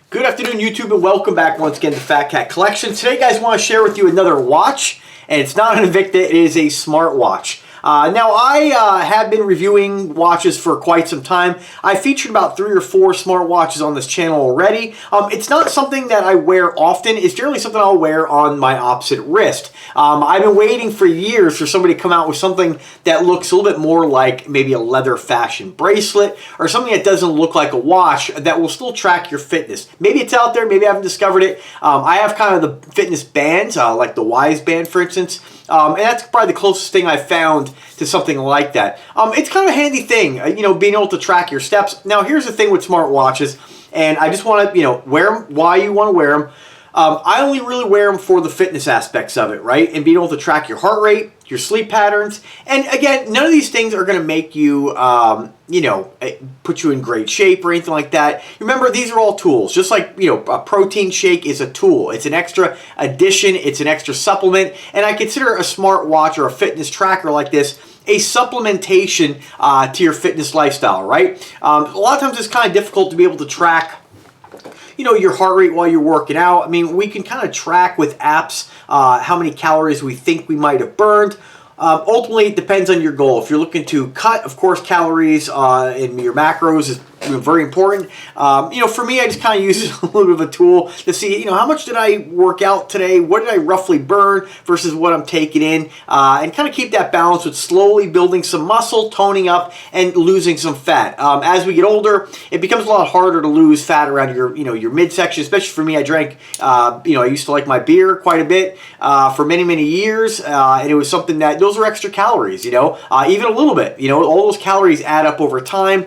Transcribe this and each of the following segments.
Good afternoon, YouTube, and welcome back once again to Fat Cat Collection. Today, guys, I want to share with you another watch, and it's not an Invicta, it is a smartwatch. Now, I have been reviewing watches for quite some time. I featured about 3 or 4 smartwatches on this channel already. It's not something that I wear often. It's generally something I'll wear on my opposite wrist. I've been waiting for years for somebody to come out with something that looks a little bit more like maybe a leather fashion bracelet or something that doesn't look like a watch that will still track your fitness. Maybe it's out there, maybe I haven't discovered it. I have kind of the fitness bands, like the Wise band, for instance. And that's probably the closest thing I've found to something like that. It's kind of a handy thing, you know, being able to track your steps. Now, here's the thing with smartwatches, and I just want to, you know, wear them why you want to wear them. I only really wear them for the fitness aspects of it, right? And being able to track your heart rate, your sleep patterns. And again, none of these things are going to make you, you know, put you in great shape or anything like that. Remember, these are all tools. Just like, you know, a protein shake is a tool. It's an extra addition. It's an extra supplement. And I consider a smartwatch or a fitness tracker like this a supplementation to your fitness lifestyle, right? A lot of times it's kind of difficult to be able to track, you know, your heart rate while you're working out. I mean, we can kind of track with apps how many calories we think we might have burned. Ultimately, it depends on your goal. If you're looking to cut, of course, calories in your macros is very important. You know, for me, I just kind of use a little bit of a tool to see, you know, how much did I work out today? What did I roughly burn versus what I'm taking in? And kind of keep that balance with slowly building some muscle, toning up, and losing some fat. As we get older, it becomes a lot harder to lose fat around your, you know, your midsection, especially for me. I drank, you know, I used to like my beer quite a bit for many, many years. And it was something that, those are extra calories, you know, even a little bit, you know, all those calories add up over time.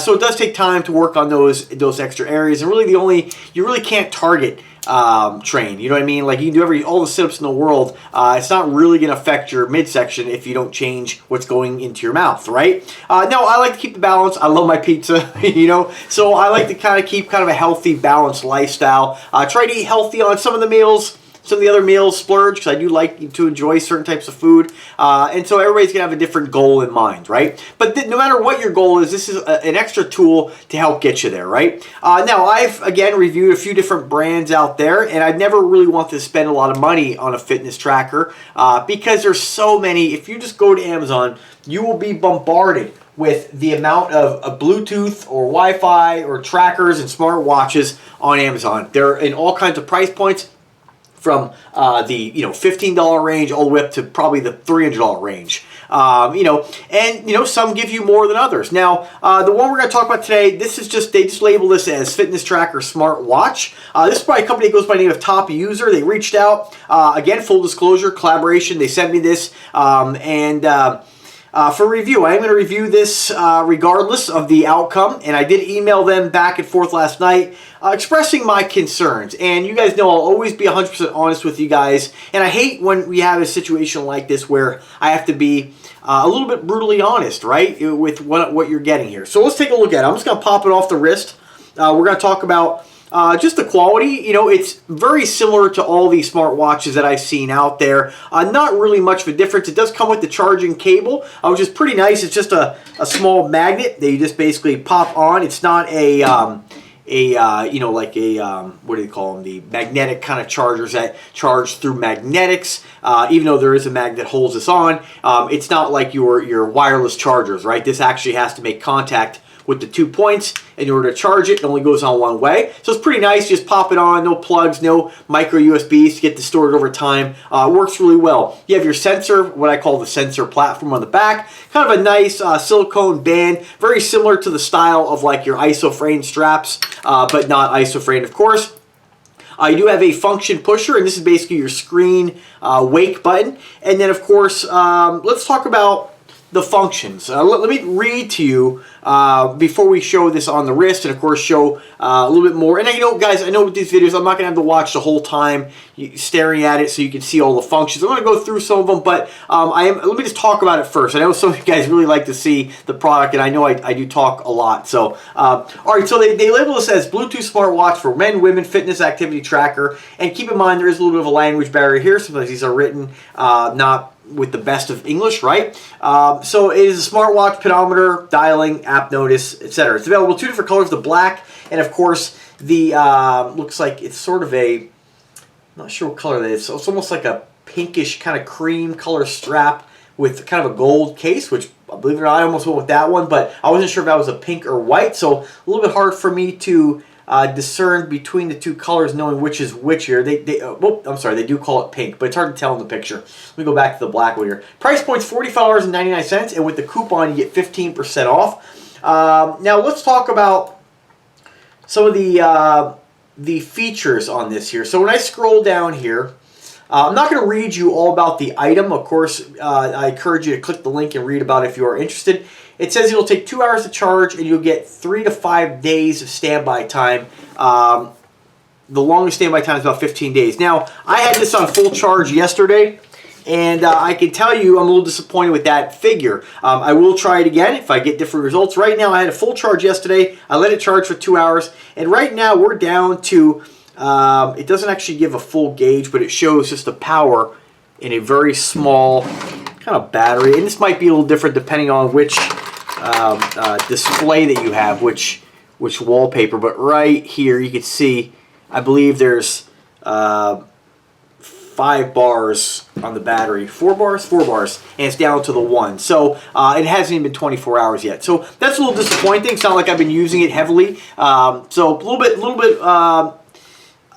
So it does take time to work on those extra areas, and really you really can't target train, you know what I mean? Like, you can do all the sit-ups in the world, it's not really going to affect your midsection if you don't change what's going into your mouth, right? No, I like to keep the balance. I love my pizza, you know, so I like to kind of keep kind of a healthy, balanced lifestyle. Try to eat healthy on some of the meals. Some of the other meals, splurge, because I do like to enjoy certain types of food. And so everybody's going to have a different goal in mind, right? But no matter what your goal is, this is an extra tool to help get you there, right? Now, I've, again, reviewed a few different brands out there, and I've never really wanted to spend a lot of money on a fitness tracker because there's so many. If you just go to Amazon, you will be bombarded with the amount of Bluetooth or Wi-Fi or trackers and smartwatches on Amazon. They're in all kinds of price points, from the, you know, $15 range all the way up to probably the $300 range. You know, and, you know, some give you more than others. Now, the one we're going to talk about today, this is just, they just label this as Fitness Tracker Smartwatch. This is by a company that goes by the name of Top User. They reached out, again, full disclosure, collaboration. They sent me this, for review. I am going to review this regardless of the outcome, and I did email them back and forth last night expressing my concerns. And you guys know I'll always be 100% honest with you guys, and I hate when we have a situation like this where I have to be a little bit brutally honest, right, with what you're getting here. So let's take a look at it. I'm just going to pop it off the wrist. We're going to talk about just the quality. You know, it's very similar to all these smartwatches that I've seen out there. Not really much of a difference. It does come with the charging cable, which is pretty nice. It's just a small magnet that you just basically pop on. It's not a you know, like a, what do you call them? The magnetic kind of chargers that charge through magnetics. Even though there is a magnet that holds this on, it's not like your wireless chargers, right? This actually has to make contact with the 2 points in order to charge it. It only goes on one way. So it's pretty nice. Just pop it on. No plugs, no micro USBs to get this stored over time. Works really well. You have your sensor, what I call the sensor platform on the back. Kind of a nice silicone band. Very similar to the style of like your isofrane straps, but not isofrane, of course. You do have a function pusher, and this is basically your screen wake button. And then, of course, let's talk about the functions. Let me read to you before we show this on the wrist, and of course show a little bit more. And you know, guys, I know with these videos I'm not going to have to watch the whole time staring at it so you can see all the functions. I'm going to go through some of them, but let me just talk about it first. I know some of you guys really like to see the product, and I know I do talk a lot. So, all right, so they label this as Bluetooth smartwatch for men, women, fitness activity tracker. And keep in mind, there is a little bit of a language barrier here. Sometimes these are written not with the best of English, right? So it is a smartwatch, pedometer, dialing, app notice, etc. It's available 2 different colors, the black and of course the looks like it's sort of a, I'm not sure what color that is. So it's almost like a pinkish kind of cream color strap with kind of a gold case, which, believe it or not, I almost went with that one, but I wasn't sure if that was a pink or white, so a little bit hard for me to discern between the two colors, knowing which is which here. Oh, I'm sorry, they do call it pink, but it's hard to tell in the picture. Let me go back to the black one here. Price point's $45.99, and with the coupon, you get 15% off. Now, let's talk about some of the features on this here. So when I scroll down here, I'm not going to read you all about the item. Of course, I encourage you to click the link and read about it if you are interested. It says it'll take 2 hours to charge, and you'll get 3 to 5 days of standby time. The longest standby time is about 15 days. Now, I had this on full charge yesterday, and I can tell you I'm a little disappointed with that figure. I will try it again if I get different results. Right now, I had a full charge yesterday. I let it charge for 2 hours, and right now we're down to... it doesn't actually give a full gauge, but it shows just the power in a very small kind of battery. And this might be a little different depending on which display that you have, which wallpaper. But right here you can see, I believe there's 5 bars on the battery. 4 bars? 4 bars. And it's down to the 1. So it hasn't even been 24 hours yet. So that's a little disappointing. It's not like I've been using it heavily. So a little bit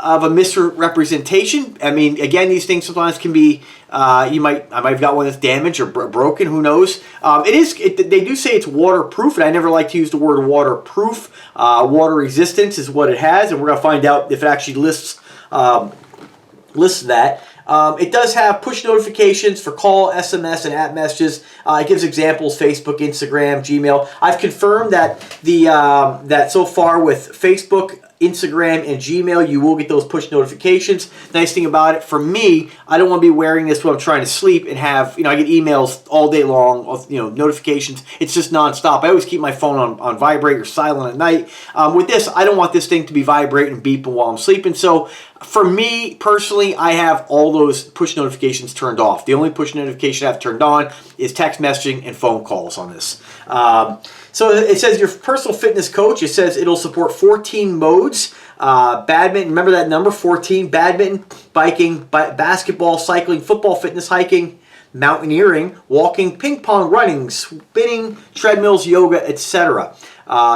of a misrepresentation. I mean, again, these things sometimes can be, I might have got one that's damaged or broken, who knows. They do say it's waterproof, and I never like to use the word waterproof. Water resistance is what it has, and we're going to find out if it actually lists that. It does have push notifications for call, SMS, and app messages. It gives examples: Facebook, Instagram, Gmail. I've confirmed that that so far with Facebook, Instagram, and Gmail, you will get those push notifications. Nice thing about it, for me, I don't want to be wearing this when I'm trying to sleep and have, I get emails all day long, notifications. It's just nonstop. I always keep my phone on vibrate or silent at night. With this, I don't want this thing to be vibrating and beeping while I'm sleeping. So for me, personally, I have all those push notifications turned off. The only push notification I have turned on is text messaging and phone calls on this. So it says your personal fitness coach. It says it'll support 14 modes. Badminton, remember that number, 14. Badminton, biking, basketball, cycling, football, fitness, hiking, mountaineering, walking, ping pong, running, spinning, treadmills, yoga, etc.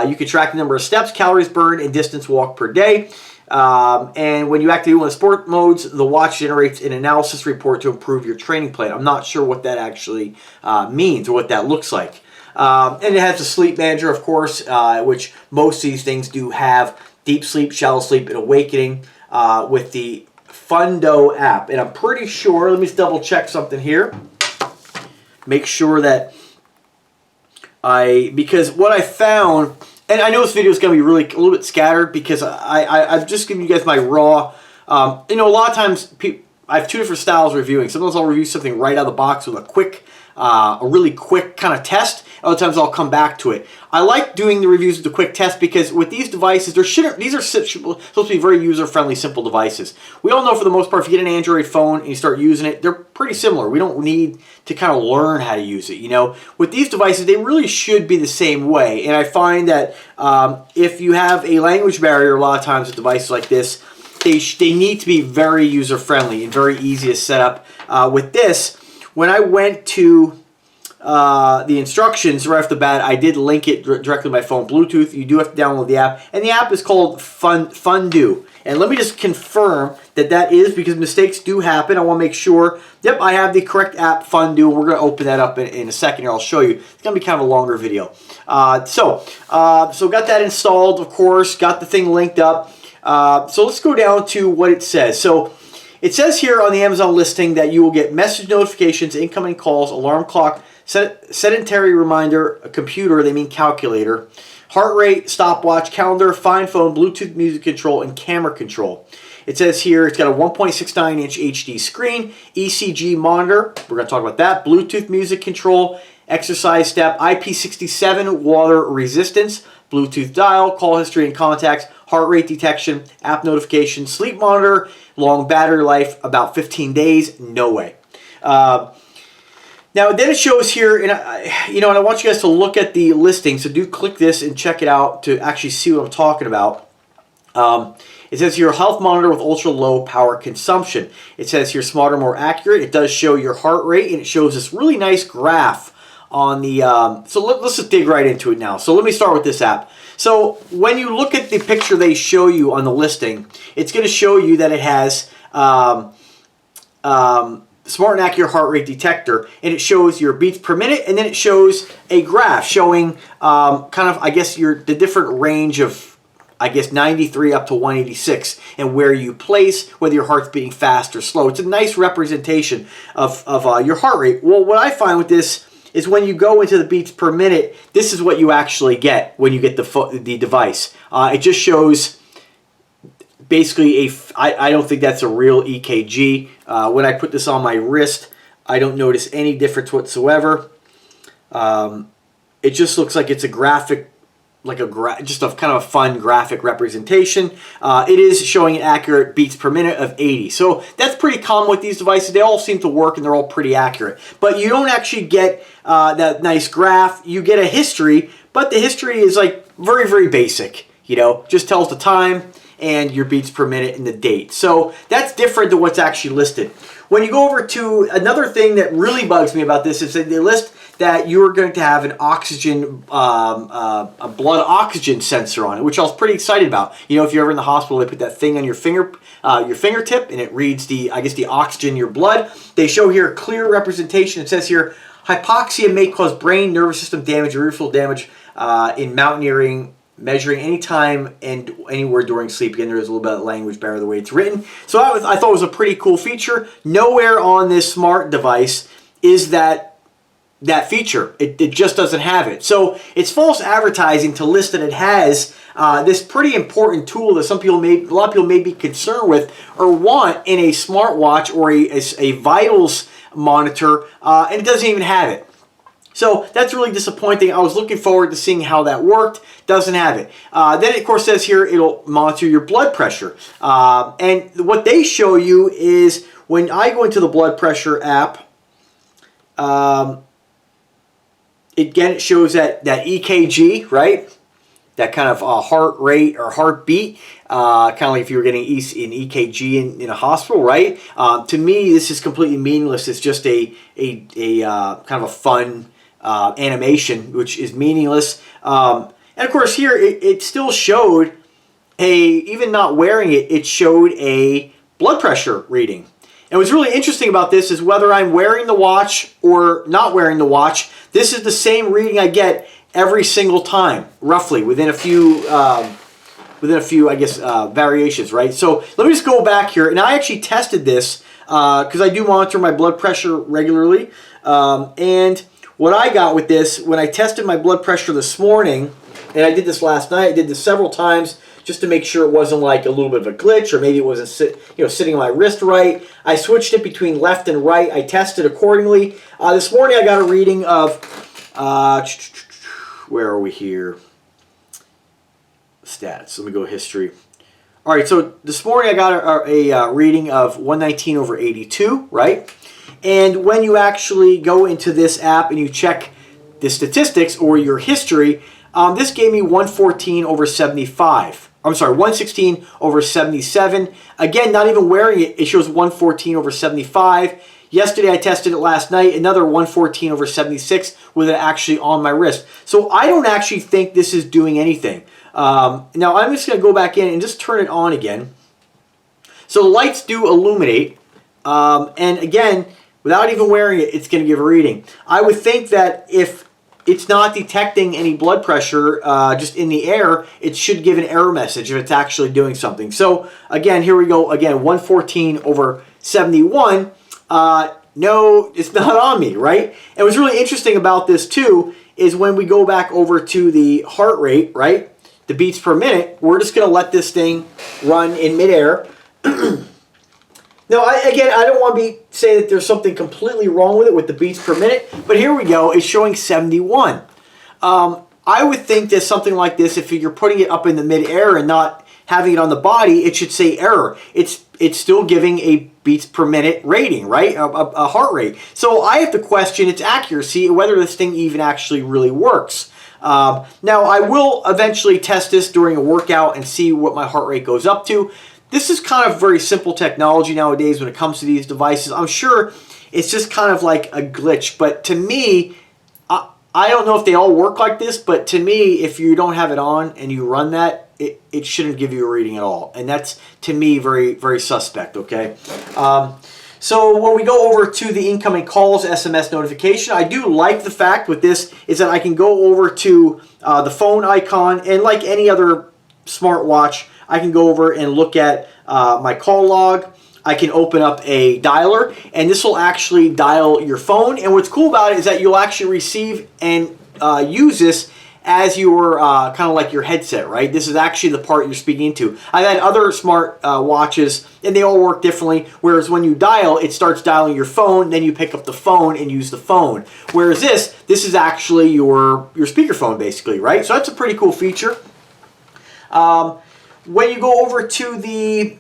You can track the number of steps, calories burned, and distance walked per day. And when you activate one of the sport modes, the watch generates an analysis report to improve your training plan. I'm not sure what that actually means or what that looks like. And it has a sleep manager, of course, which most of these things do have. Deep sleep, shallow sleep, and awakening with the Fundo app. And I'm pretty sure, let me just double check something here. Make sure that because what I found, and I know this video is going to be really a little bit scattered because I've just given you guys my raw, a lot of times I have 2 different styles of reviewing. Sometimes I'll review something right out of the box with a really quick kind of test. Other times I'll come back to it. I like doing the reviews with the quick test because with these devices, these are supposed to be very user-friendly, simple devices. We all know for the most part, if you get an Android phone and you start using it, they're pretty similar. We don't need to kind of learn how to use it. With these devices, they really should be the same way. And I find that if you have a language barrier, a lot of times with devices like this, they need to be very user-friendly and very easy to set up. With this, when I went to the instructions right off the bat, I did link it directly to my phone, Bluetooth. You do have to download the app, and the app is called Fundo. And let me just confirm that is, because mistakes do happen. I want to make sure, yep, I have the correct app, Fundo. We're going to open that up in a second here. I'll show you. It's going to be kind of a longer video. So got that installed, of course. Got the thing linked up. So let's go down to what it says. So it says here on the Amazon listing that you will get message notifications, incoming calls, alarm clock, sedentary reminder, a computer, they mean calculator, heart rate, stopwatch, calendar, find phone, Bluetooth music control, and camera control. It says here it's got a 1.69-inch HD screen, ECG monitor, we're going to talk about that, Bluetooth music control, exercise step, IP67 water resistance, Bluetooth dial, call history and contacts, heart rate detection, app notification, sleep monitor, long battery life, about 15 days, no way. Now then it shows here, and I want you guys to look at the listing, so do click this and check it out to actually see what I'm talking about. It says your health monitor with ultra low power consumption. It says here smarter, more accurate. It does show your heart rate, and it shows this really nice graph on the, so let's just dig right into it now. So let me start with this app. So when you look at the picture they show you on the listing, it's going to show you that it has smart and accurate heart rate detector, and it shows your beats per minute, and then it shows a graph showing kind of, I guess, the different range of, I guess, 93 up to 186, and where you place, whether your heart's beating fast or slow. It's a nice representation of your heart rate. Well, what I find with this is when you go into the beats per minute, this is what you actually get when you get the device. It just shows basically I don't think that's a real EKG. When I put this on my wrist, I don't notice any difference whatsoever. It just looks like it's a graphic, like just a kind of a fun graphic representation. It is showing an accurate beats per minute of 80. So that's pretty common with these devices. They all seem to work and they're all pretty accurate. But you don't actually get that nice graph. You get a history, but the history is like very, very basic. You know, just tells the time and your beats per minute and the date. So that's different than what's actually listed. When you go over to another thing that really bugs me about this is that they list that you're going to have an oxygen, a blood oxygen sensor on it, which I was pretty excited about. You know, if you're ever in the hospital, they put that thing on your fingertip, and it reads I guess the oxygen in your blood. They show here a clear representation. It says here, hypoxia may cause brain, nervous system damage, or peripheral damage in mountaineering, measuring anytime and anywhere during sleep. Again, there is a little bit of language barrier the way it's written. So I thought it was a pretty cool feature. Nowhere on this smart device is that feature. It just doesn't have it. So it's false advertising to list that it has this pretty important tool that a lot of people may be concerned with or want in a smartwatch or a vitals monitor, and it doesn't even have it. So that's really disappointing. I was looking forward to seeing how that worked. Doesn't have it. Then it, of course, says here it'll monitor your blood pressure. And what they show you is when I go into the blood pressure app, again, it shows that EKG, right? That kind of heart rate or heartbeat, kind of like if you were getting an EKG in a hospital, right? To me, this is completely meaningless. It's just a kind of a fun animation, which is meaningless. And of course, here it still showed even not wearing it, it showed a blood pressure reading. And what's really interesting about this is whether I'm wearing the watch or not wearing the watch, this is the same reading I get every single time, roughly, within a few, I guess, variations, right? So let me just go back here. And I actually tested this because I do monitor my blood pressure regularly. And what I got with this, when I tested my blood pressure this morning, and I did this last night, I did this several times just to make sure it wasn't like a little bit of a glitch, or maybe it wasn't sitting on my wrist right. I switched it between left and right. I tested accordingly. This morning I got a reading of, where are we here? Stats. Let me go history. All right, so this morning I got a reading of 119/82, right? And when you actually go into this app and you check the statistics or your history, this gave me 114/75. I'm sorry, 116/77. Again, not even wearing it, it shows 114/75. Yesterday I tested it last night, another 114/76 with it actually on my wrist. So I don't actually think this is doing anything. Now I'm just going to go back in and just turn it on again. So the lights do illuminate, and again, without even wearing it, it's going to give a reading. I would think that if it's not detecting any blood pressure just in the air, it should give an error message if it's actually doing something. So again, here we go. Again, 114/71. No, it's not on me, right? And what's really interesting about this too is when we go back over to the heart rate, right? The beats per minute, we're just going to let this thing run in midair. Now, I don't want to say that there's something completely wrong with it with the beats per minute, but here we go. It's showing 71. I would think that something like this, if you're putting it up in the midair and not having it on the body, it should say error. It's still giving a beats per minute rating, right? A heart rate. So I have to question its accuracy, whether this thing even actually really works. Now, I will eventually test this during a workout and see what my heart rate goes up to. This is kind of very simple technology nowadays when it comes to these devices. I'm sure it's just kind of like a glitch, but to me, I don't know if they all work like this, but to me, if you don't have it on and you run that, it shouldn't give you a reading at all. And that's, to me, very, very suspect, okay? So when we go over to the incoming calls SMS notification, I do like the fact with this is that I can go over to the phone icon, and like any other smartwatch, I can go over and look at my call log. I can open up a dialer, and this will actually dial your phone. And what's cool about it is that you'll actually receive and use this as your kind of like your headset, right? This is actually the part you're speaking into. I've had other smart watches, and they all work differently. Whereas when you dial, it starts dialing your phone, then you pick up the phone and use the phone. Whereas this is actually your speakerphone, basically, right? So that's a pretty cool feature. When you go over to the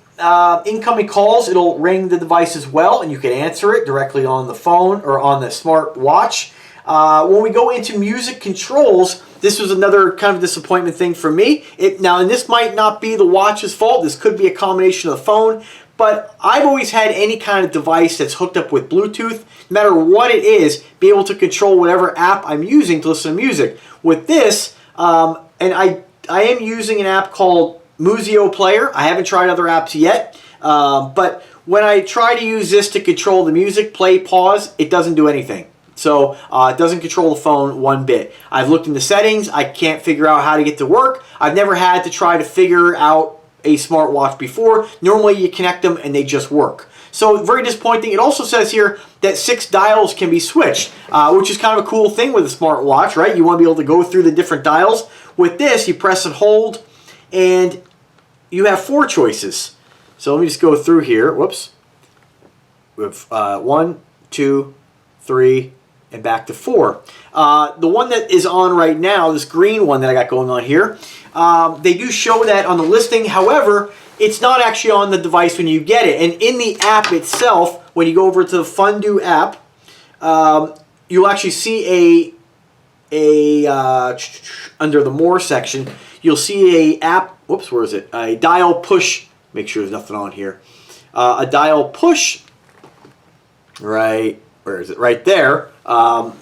incoming calls, it'll ring the device as well, and you can answer it directly on the phone or on the smart watch. When we go into music controls, this was another kind of disappointment thing for me. Now, and this might not be the watch's fault. This could be a combination of the phone, but I've always had any kind of device that's hooked up with Bluetooth, no matter what it is, be able to control whatever app I'm using to listen to music. With this, and I am using an app called Musio Player. I haven't tried other apps yet, but when I try to use this to control the music, play, pause, it doesn't do anything. So it doesn't control the phone one bit. I've looked into settings. I can't figure out how to get to work. I've never had to try to figure out a smartwatch before. Normally you connect them and they just work. So very disappointing. It also says here that 6 dials can be switched, which is kind of a cool thing with a smartwatch, right? You want to be able to go through the different dials. With this, you press and hold, and you have 4 choices. So let me just go through here. Whoops. We have 1, 2, 3, and back to 4. The one that is on right now, this green one that I got going on here, they do show that on the listing. However, it's not actually on the device when you get it. And in the app itself, when you go over to the Fundu app, you'll actually see under the More section, you'll see a app. Whoops, where is it? A dial push. Make sure there's nothing on here. A dial push. Right. Where is it? Right there.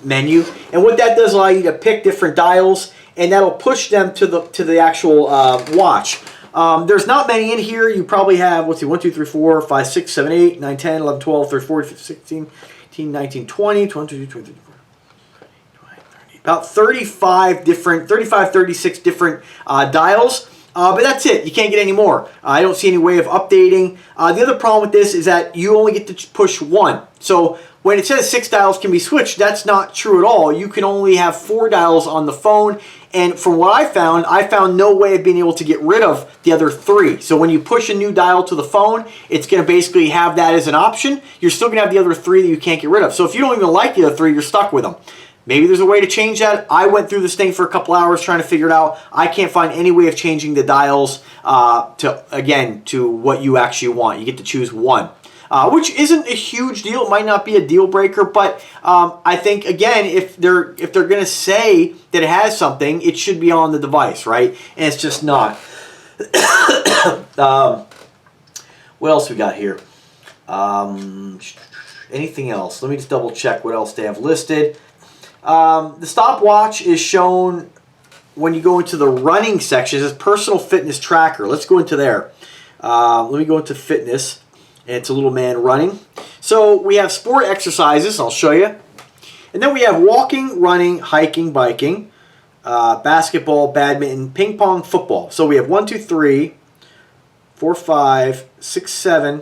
Menu. And what that does allow you to pick different dials, and that'll push them to the actual watch. There's not many in here. You probably have, let's see, 1, 2, 3, 4, 5, 6, 7, 8, 9, 10, 11, 12, 13, 14, 15, 16, 18, 19, 20, 22, 23, 24. About 35, 36 different dials. But that's it. You can't get any more. I don't see any way of updating. The other problem with this is that you only get to push 1. So when it says 6 dials can be switched, that's not true at all. You can only have 4 dials on the phone. And from what I found no way of being able to get rid of the other 3. So when you push a new dial to the phone, it's going to basically have that as an option. You're still going to have the other 3 that you can't get rid of. So if you don't even like the other 3, you're stuck with them. Maybe there's a way to change that. I went through this thing for a couple hours trying to figure it out. I can't find any way of changing the dials to what you actually want. You get to choose 1, which isn't a huge deal. It might not be a deal breaker, but I think, again, if they're going to say that it has something, it should be on the device, right? And it's just not. What else we got here? Anything else? Let me just double check what else they have listed. The stopwatch is shown when you go into the running section. It says personal fitness tracker. Let's go into there. Let me go into fitness, and it's a little man running. So we have sport exercises. I'll show you. And then we have walking, running, hiking, biking, basketball, badminton, ping pong, football. So we have 1, 2, 3, 4, 5, 6, 7,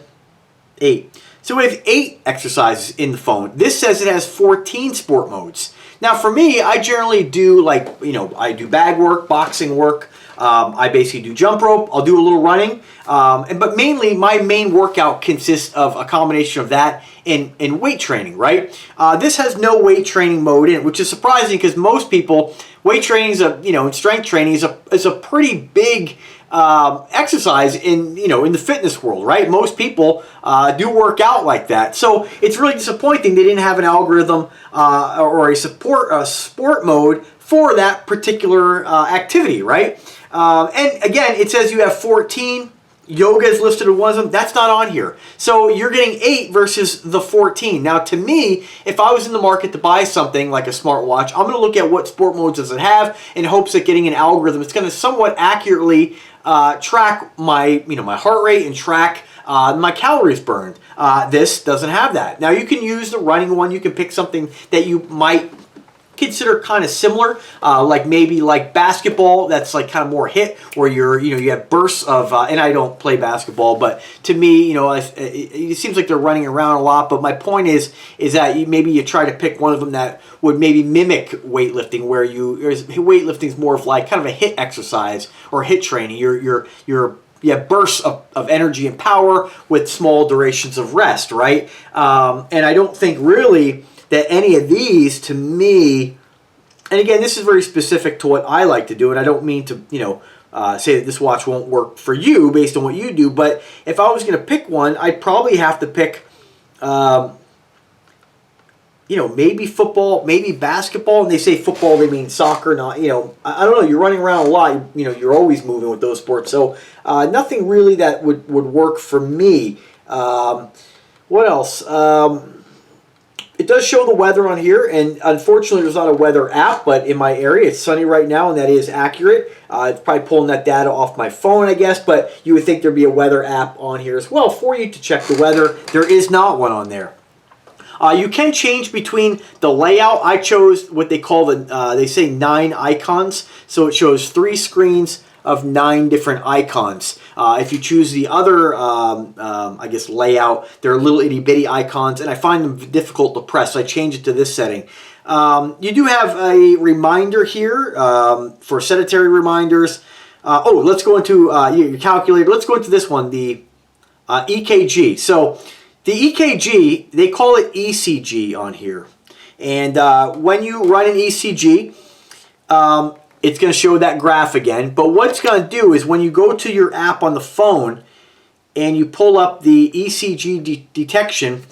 8. So we have 8 exercises in the phone. This says it has 14 sport modes. Now for me, I generally do I do bag work, boxing work. I basically do jump rope. I'll do a little running. But mainly my main workout consists of a combination of that and weight training, right? This has no weight training mode in it, which is surprising because most people, weight training and strength training is a pretty big exercise in the fitness world, right? Most people do work out like that. So it's really disappointing they didn't have an algorithm or a sport mode for that particular activity, right? And again, it says you have 14. Yoga is listed as one of them. That's not on here. So you're getting 8 versus the 14. Now, to me, if I was in the market to buy something like a smartwatch, I'm going to look at what sport modes does it have in hopes of getting an algorithm. It's going to somewhat accurately track my, my heart rate and track my calories burned. This doesn't have that. Now, you can use the running one. You can pick something that you might consider kind of similar, like maybe like basketball. That's like kind of more hit, where you have bursts of. And I don't play basketball, but to me, it seems like they're running around a lot. But my point is that maybe you try to pick one of them that would maybe mimic weightlifting, where weightlifting is more of like kind of a hit exercise or hit training. You have bursts of energy and power with small durations of rest, right? And I don't think really that any of these, to me, and again, this is very specific to what I like to do, and I don't mean to, say that this watch won't work for you based on what you do, but if I was going to pick one, I'd probably have to pick, maybe football, maybe basketball, and they say football, they mean soccer, not, I don't know, you're running around a lot, you're always moving with those sports, so nothing really that would work for me. What else? It does show the weather on here, and unfortunately there's not a weather app, but in my area it's sunny right now, and that is accurate. It's probably pulling that data off my phone, I guess, but you would think there'd be a weather app on here as well for you to check the weather. There is not one on there. You can change between the layout. I chose what they call they say 9 icons, so it shows 3 screens of 9 different icons. If you choose the other, I guess, layout, they're little itty-bitty icons, and I find them difficult to press, so I change it to this setting. You do have a reminder here for sedentary reminders. Let's go into your calculator. Let's go into this one, the EKG. So the EKG, they call it ECG on here. And when you run an ECG, it's going to show that graph again. But what it's going to do is when you go to your app on the phone and you pull up the ECG detection,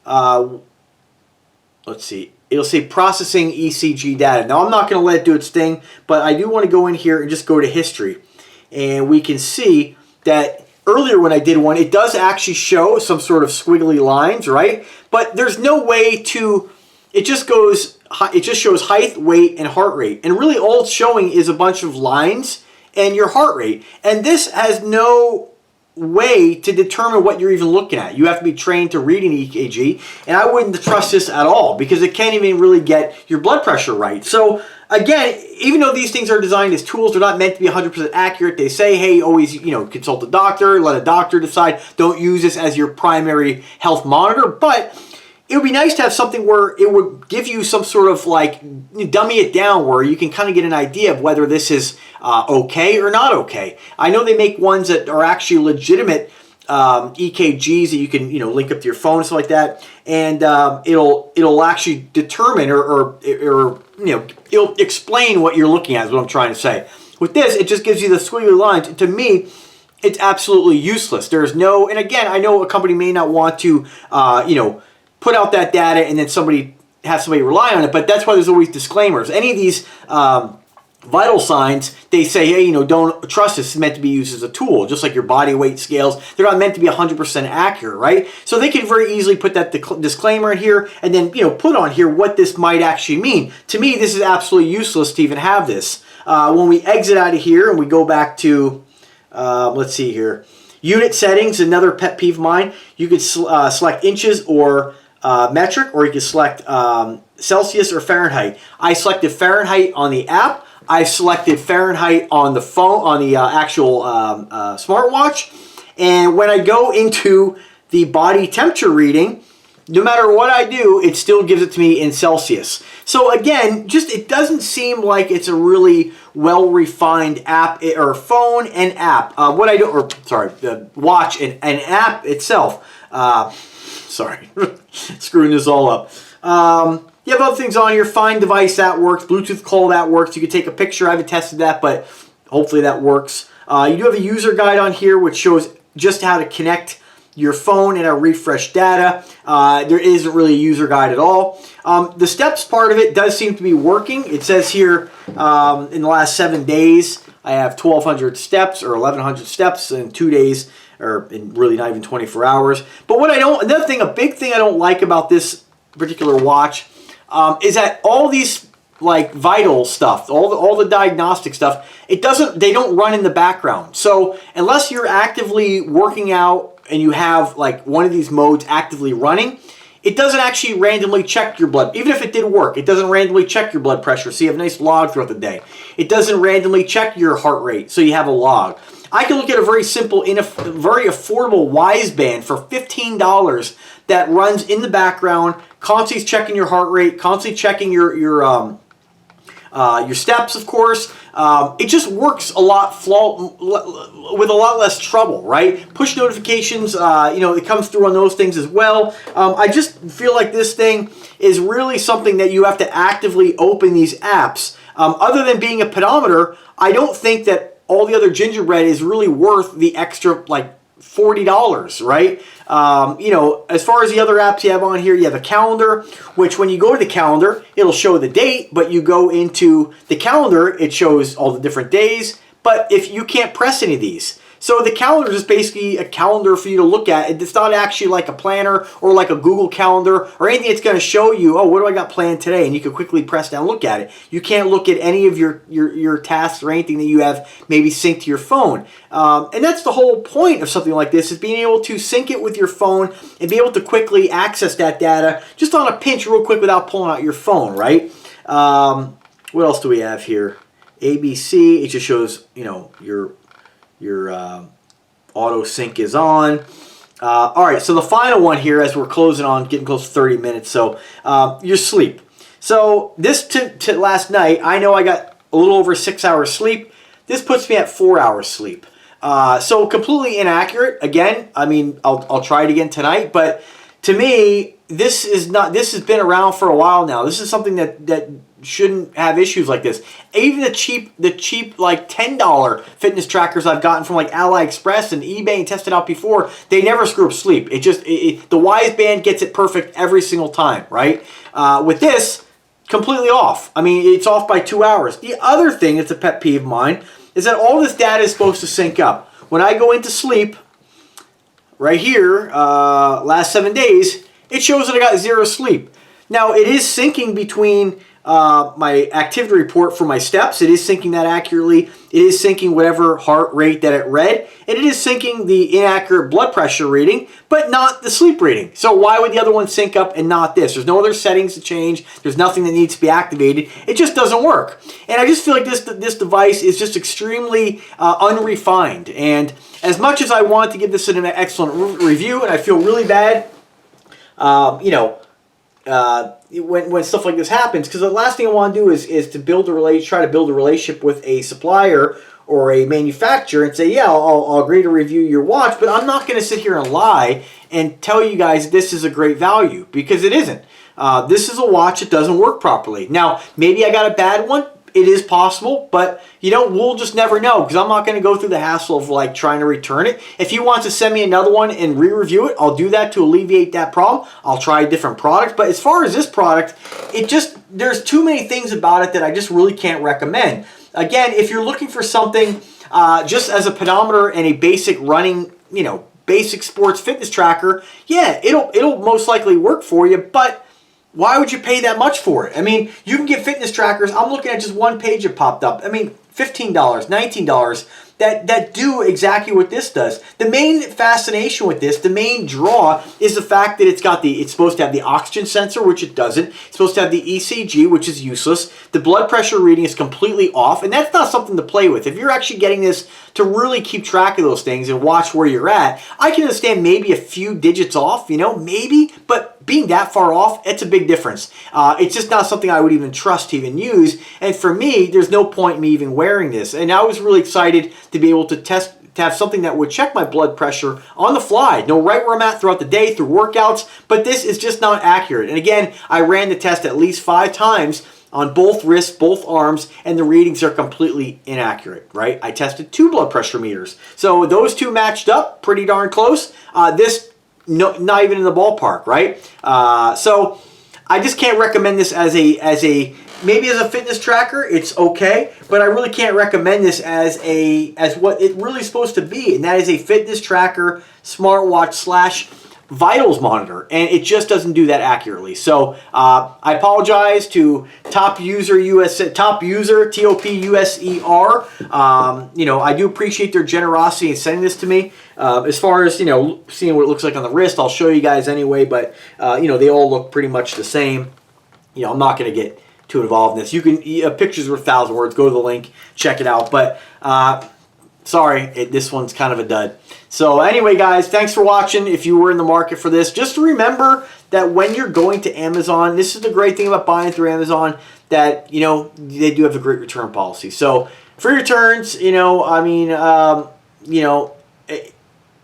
let's see, it'll say processing ECG data. Now, I'm not going to let it do its thing, but I do want to go in here and just go to history. And we can see that earlier when I did one, it does actually show some sort of squiggly lines, right? But there's no way to, it just shows height, weight, and heart rate. And really all it's showing is a bunch of lines and your heart rate. And this has no way to determine what you're even looking at. You have to be trained to read an EKG, and I wouldn't trust this at all because it can't even really get your blood pressure right. So again, even though these things are designed as tools, they're not meant to be 100% accurate. They say, hey, always, consult a doctor, let a doctor decide. Don't use this as your primary health monitor, but it would be nice to have something where it would give you some sort of dummy it down where you can kind of get an idea of whether this is okay or not okay. I know they make ones that are actually legitimate EKGs that you can link up to your phone and stuff like that, and it'll actually determine or it'll explain what you're looking at is what I'm trying to say. With this, it just gives you the squiggly lines. To me, it's absolutely useless. There's no, and again, I know a company may not want to put out that data and then have somebody rely on it, but that's why there's always disclaimers. Any of these vital signs, they say, hey, don't trust this. It's meant to be used as a tool, just like your body weight scales. They're not meant to be 100% accurate, right? So they can very easily put that disclaimer in here and then, put on here what this might actually mean. To me, this is absolutely useless to even have this. When we exit out of here and we go back to, let's see here, unit settings, another pet peeve of mine, you could select inches or metric, or you can select Celsius or Fahrenheit. I selected Fahrenheit on the app. I selected Fahrenheit on the phone, on the actual smartwatch. And when I go into the body temperature reading, no matter what I do, it still gives it to me in Celsius. So again, it doesn't seem like it's a really well-refined app or phone and app. The watch and app itself. Sorry, screwing this all up. You have other things on here. Find device, that works. Bluetooth call, that works. You can take a picture. I haven't tested that, but hopefully that works. You do have a user guide on here, which shows just how to connect your phone and refresh data. There isn't really a user guide at all. The steps part of it does seem to be working. It says here in the last 7 days, I have 1,200 steps or 1,100 steps in 2 days, or in really not even 24 hours. But what a big thing I don't like about this particular watch is that all these like vital stuff, all the diagnostic stuff, they don't run in the background. So unless you're actively working out and you have like one of these modes actively running, it doesn't actually randomly check your blood. Even if it did work, it doesn't randomly check your blood pressure, so you have a nice log throughout the day. It doesn't randomly check your heart rate, so you have a log. I can look at a very simple, very affordable Wise Band for $15 that runs in the background, constantly checking your heart rate, constantly checking your steps, of course. It just works with a lot less trouble, right? Push notifications, it comes through on those things as well. I just feel like this thing is really something that you have to actively open these apps. Other than being a pedometer, I don't think that all the other gingerbread is really worth the extra, like, $40, right? As far as the other apps you have on here, you have a calendar, which when you go to the calendar, it'll show the date, but you go into the calendar, it shows all the different days, but if you can't press any of these. So the calendar is basically a calendar for you to look at. It's not actually like a planner or like a Google Calendar or anything that's going to show you, oh, what do I got planned today? And you can quickly press down and look at it. You can't look at any of your tasks or anything that you have maybe synced to your phone. And that's the whole point of something like this, is being able to sync it with your phone and be able to quickly access that data just on a pinch real quick without pulling out your phone, right? What else do we have here? ABC, it just shows, your auto sync is on. All right, so the final one here, as we're closing on, getting close to 30 minutes, so your sleep. So this to last night, I know I got a little over 6 hours sleep. This puts me at 4 hours sleep. So completely inaccurate. Again, I mean, I'll try it again tonight, but to me, this has been around for a while now. This is something that shouldn't have issues like this. Even the cheap like $10 fitness trackers I've gotten from like AliExpress and eBay and tested out before, they never screw up sleep. The Wise Band gets it perfect every single time, right? With this, completely off. I mean, it's off by 2 hours. The other thing that's a pet peeve of mine is that all this data is supposed to sync up. When I go into sleep, right here, last 7 days, it shows that I got 0 sleep. Now, it is syncing between my activity report for my steps. It is syncing that accurately. It is syncing whatever heart rate that it read. And it is syncing the inaccurate blood pressure reading, but not the sleep reading. So why would the other one sync up and not this? There's no other settings to change. There's nothing that needs to be activated. It just doesn't work. And I just feel like this device is just extremely unrefined. And as much as I want to give this an excellent review, and I feel really bad, when stuff like this happens, because the last thing I want to do is to try to build a relationship with a supplier or a manufacturer and say, yeah, I'll agree to review your watch, but I'm not going to sit here and lie and tell you guys this is a great value, because it isn't. This is a watch that doesn't work properly. Now, maybe I got a bad one. It is possible, but we'll just never know, because I'm not going to go through the hassle of like trying to return it. If you want to send me another one and re-review it, I'll do that to alleviate that problem. I'll try a different product. But as far as this product, there's too many things about it that I just really can't recommend. Again, if you're looking for something just as a pedometer and a basic running, basic sports fitness tracker, yeah, it'll most likely work for you, but why would you pay that much for it? I mean, you can get fitness trackers. I'm looking at just one page that popped up. I mean, $15, $19 that do exactly what this does. The main fascination with this, the main draw, is the fact that it's supposed to have the oxygen sensor, which it doesn't. It's supposed to have the ECG, which is useless. The blood pressure reading is completely off, and that's not something to play with. If you're actually getting this to really keep track of those things and watch where you're at, I can understand maybe a few digits off, maybe, but being that far off, it's a big difference. It's just not something I would even trust to even use, and for me, there's no point in me even wearing this. And I was really excited to be able to have something that would check my blood pressure on the fly, know right where I'm at throughout the day, through workouts, but this is just not accurate. And again, I ran the test at least 5 times, on both wrists, both arms, and the readings are completely inaccurate, right? I tested 2 blood pressure meters. So those 2 matched up pretty darn close. This, no, not even in the ballpark, right? So I just can't recommend this as maybe as a fitness tracker, it's okay, but I really can't recommend this as what it really is supposed to be, and that is a fitness tracker, smartwatch / vitals monitor, and it just doesn't do that accurately. So I apologize to Top User TOPUSER. You know, I do appreciate their generosity in sending this to me. As far as, you know, seeing what it looks like on the wrist, I'll show you guys anyway, but you know, they all look pretty much the same. You know, I'm not going to get too involved in this. You can, pictures worth 1,000 words. Go to the link, check it out. But sorry, this one's kind of a dud. So anyway, guys, thanks for watching. If you were in the market for this, just remember that when you're going to Amazon, this is the great thing about buying through Amazon, that, you know, they do have a great return policy. So free returns, you know, I mean, you know,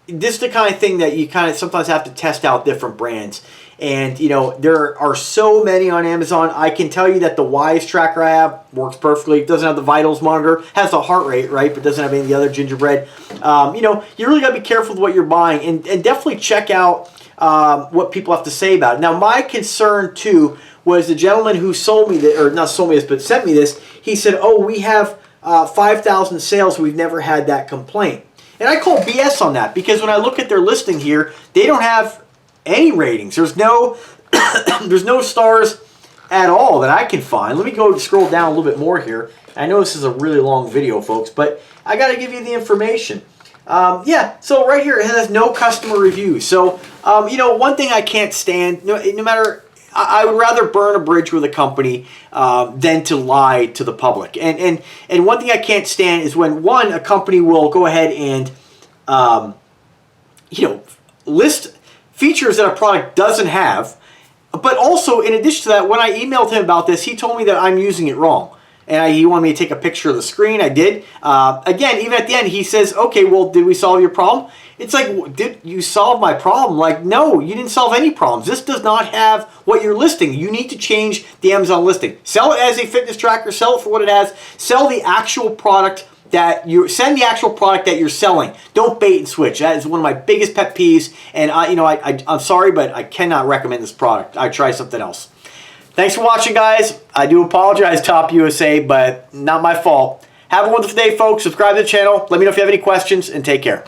this is the kind of thing that you kind of sometimes have to test out different brands. And, you know, there are so many on Amazon. I can tell you that the Wise tracker I have works perfectly. It doesn't have the vitals monitor. Has the heart rate, right, but doesn't have any of the other gingerbread. You know, you really got to be careful with what you're buying. And definitely check out what people have to say about it. Now, my concern, too, was the gentleman who sold me this, or not sold me this, but sent me this. He said, oh, we have 5,000 sales. We've never had that complaint. And I call BS on that, because when I look at their listing here, they don't have any ratings. There's no there's no stars at all that I can find. Let me go scroll down a little bit more here. I know this is a really long video, folks, but I got to give you the information. Yeah, so right here it has no customer reviews. So you know, one thing I can't stand, no matter, I would rather burn a bridge with a company than to lie to the public. And one thing I can't stand is when a company will go ahead and you know, list features that a product doesn't have, but also in addition to that, when I emailed him about this, he told me that I'm using it wrong. And he wanted me to take a picture of the screen. I did. Again, even at the end, he says, okay, well, did we solve your problem? It's like, did you solve my problem? Like, no, you didn't solve any problems. This does not have what you're listing. You need to change the Amazon listing. Sell it as a fitness tracker. Sell it for what it has. Sell the actual product that you send the actual product that you're selling. Don't bait and switch. That is one of my biggest pet peeves. And you know, I'm sorry, but I cannot recommend this product. I try something else. Thanks for watching, guys. I do apologize, Top USA, but not my fault. Have a wonderful day, folks. Subscribe to the channel. Let me know if you have any questions, and take care.